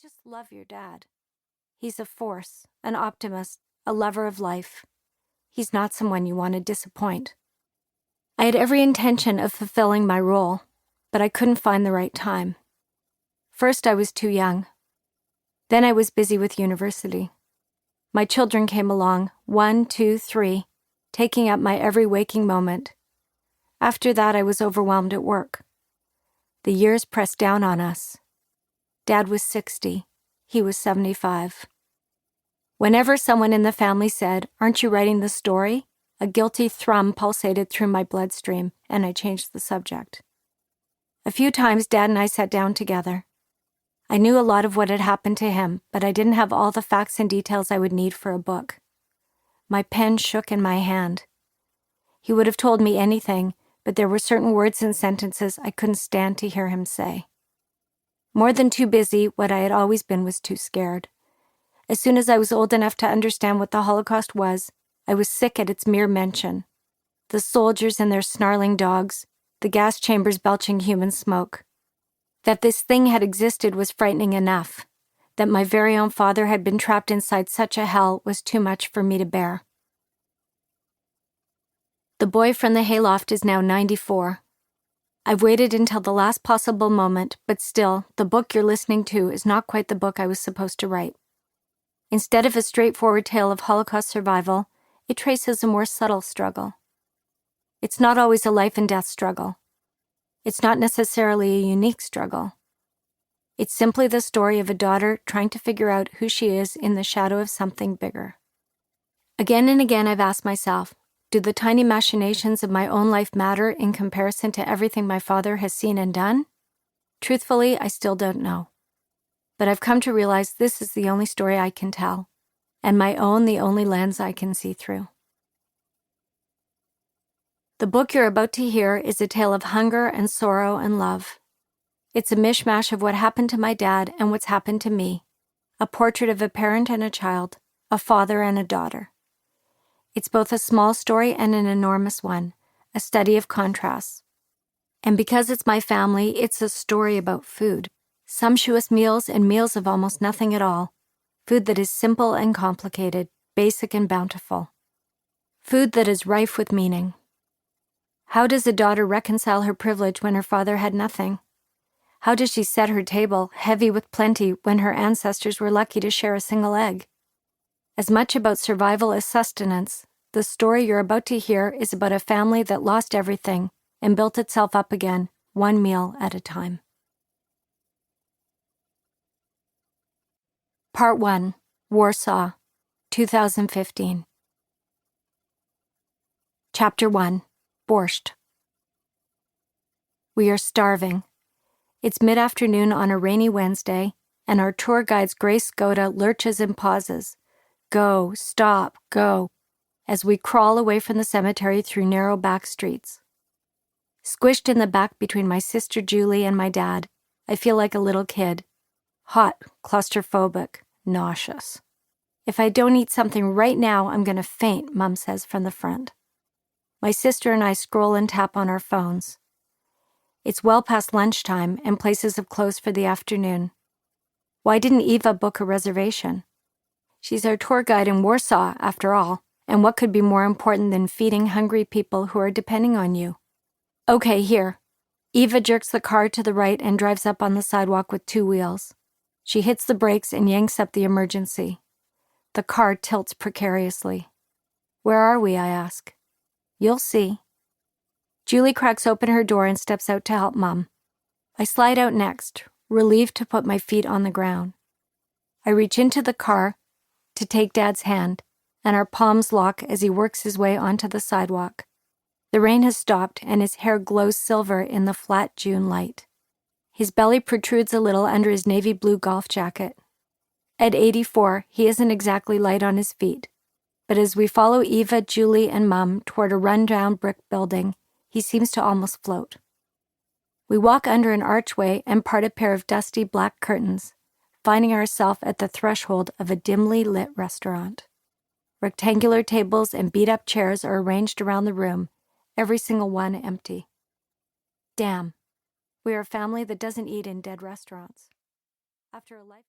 just love your dad. He's a force, an optimist, a lover of life. He's not someone you want to disappoint. I had every intention of fulfilling my role, but I couldn't find the right time. First, I was too young. Then I was busy with university. My children came along, 1, 2, 3, taking up my every waking moment. After that, I was overwhelmed at work. The years pressed down on us. Dad was 60. He was 75. Whenever someone in the family said, "Aren't you writing the story?" a guilty thrum pulsated through my bloodstream, and I changed the subject. A few times, Dad and I sat down together. I knew a lot of what had happened to him, but I didn't have all the facts and details I would need for a book. My pen shook in my hand. He would have told me anything, but there were certain words and sentences I couldn't stand to hear him say. More than too busy, what I had always been was too scared. As soon as I was old enough to understand what the Holocaust was, I was sick at its mere mention. The soldiers and their snarling dogs, the gas chambers belching human smoke. That this thing had existed was frightening enough. That my very own father had been trapped inside such a hell was too much for me to bear. The boy from the hayloft is now 94. I've waited until the last possible moment, but still, the book you're listening to is not quite the book I was supposed to write. Instead of a straightforward tale of Holocaust survival, it traces a more subtle struggle. It's not always a life and death struggle. It's not necessarily a unique struggle. It's simply the story of a daughter trying to figure out who she is in the shadow of something bigger. Again and again I've asked myself, do the tiny machinations of my own life matter in comparison to everything my father has seen and done? Truthfully, I still don't know. But I've come to realize this is the only story I can tell, and my own the only lens I can see through. The book you're about to hear is a tale of hunger and sorrow and love. It's a mishmash of what happened to my dad and what's happened to me, a portrait of a parent and a child, a father and a daughter. It's both a small story and an enormous one, a study of contrasts. And because it's my family, it's a story about food. Sumptuous meals and meals of almost nothing at all. Food that is simple and complicated, basic and bountiful. Food that is rife with meaning. How does a daughter reconcile her privilege when her father had nothing? How does she set her table, heavy with plenty, when her ancestors were lucky to share a single egg? As much about survival as sustenance, the story you're about to hear is about a family that lost everything and built itself up again, one meal at a time. Part 1, Warsaw, 2015. Chapter 1, Borscht. We are starving. It's mid-afternoon on a rainy Wednesday, and our tour guide's gray Skoda lurches and pauses. Go, stop, go, as we crawl away from the cemetery through narrow back streets. Squished in the back between my sister Julie and my dad, I feel like a little kid. Hot, claustrophobic, nauseous. If I don't eat something right now, I'm going to faint, Mom says from the front. My sister and I scroll and tap on our phones. It's well past lunchtime and places have closed for the afternoon. Why didn't Eva book a reservation? She's our tour guide in Warsaw, after all, and what could be more important than feeding hungry people who are depending on you? Okay, here. Eva jerks the car to the right and drives up on the sidewalk with 2 wheels. She hits the brakes and yanks up the emergency. The car tilts precariously. Where are we, I ask. You'll see. Julie cracks open her door and steps out to help Mom. I slide out next, relieved to put my feet on the ground. I reach into the car to take Dad's hand, and our palms lock as he works his way onto the sidewalk. The rain has stopped, and his hair glows silver in the flat June light. His belly protrudes a little under his navy blue golf jacket. At 84, he isn't exactly light on his feet, but as we follow Eva, Julie, and Mom toward a run-down brick building, he seems to almost float. We walk under an archway and part a pair of dusty black curtains, finding ourselves at the threshold of a dimly lit restaurant. Rectangular tables and beat-up chairs are arranged around the room, every single one empty. Damn, we are a family that doesn't eat in dead restaurants. After a life